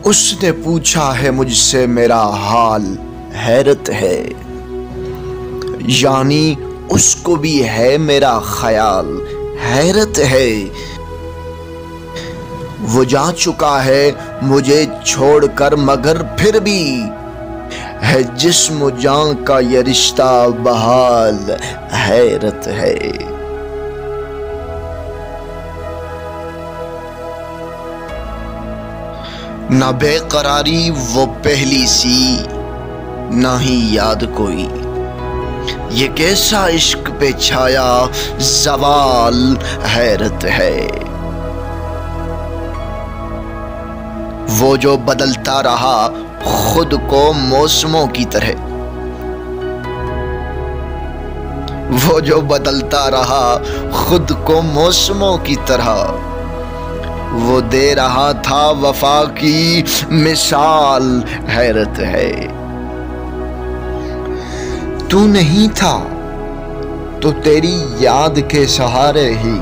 उसने पूछा है मुझसे मेरा हाल, हैरत है। यानी उसको भी है मेरा ख्याल, हैरत है। वो जा चुका है मुझे छोड़कर, मगर फिर भी है जिस्म जान का ये रिश्ता बहाल, हैरत है। ना बेकरारी वो पहली सी, ना ही याद कोई। ये कैसा इश्क पे छाया ज़वाल, हैरत है। वो जो बदलता रहा खुद को मौसमों की तरह, वो जो बदलता रहा खुद को मौसमों की तरह, वो दे रहा था वफा की मिसाल, हैरत है। तू नहीं था तो तेरी याद के सहारे ही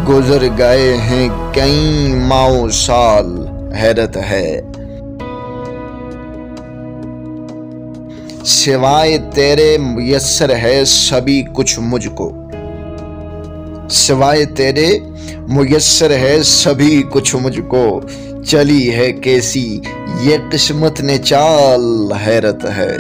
गुजर गए हैं कई माओ साल, हैरत है। सिवाय तेरे मुयस्सर है सभी कुछ मुझको, सिवाय तेरे मुयस्सर है सभी कुछ मुझको। चली है कैसी ये किस्मत ने चाल, हैरत है।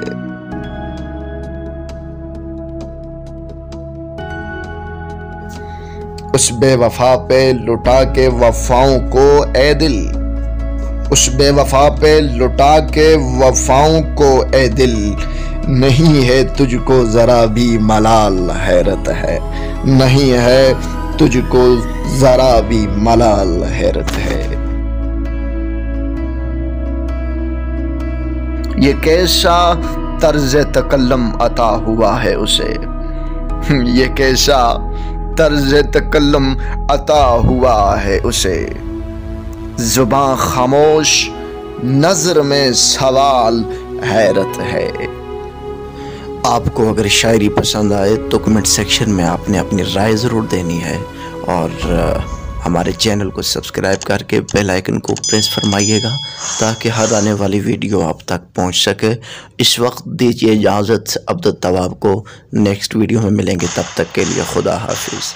उस बेवफा पे लुटा के वफाओं को ए दिल, उस बेवफा पे लुटा के वफाओं को ए दिल। नहीं है तुझको जरा भी मलाल, हैरत है। नहीं है तुझको जरा भी मलाल, हैरत है। ये कैसा तर्ज तकल्लम अता हुआ है उसे, ये कैसा तर्ज तकल्लम अता हुआ है उसे। जुबान खामोश नजर में सवाल, हैरत है। आपको अगर शायरी पसंद आए तो कमेंट सेक्शन में आपने अपनी राय ज़रूर देनी है, और हमारे चैनल को सब्सक्राइब करके बेल आइकन को प्रेस फरमाइएगा ताकि हर आने वाली वीडियो आप तक पहुंच सके। इस वक्त दीजिए इजाज़त, अब्दुल तवाब को नेक्स्ट वीडियो में मिलेंगे, तब तक के लिए खुदा हाफिज़।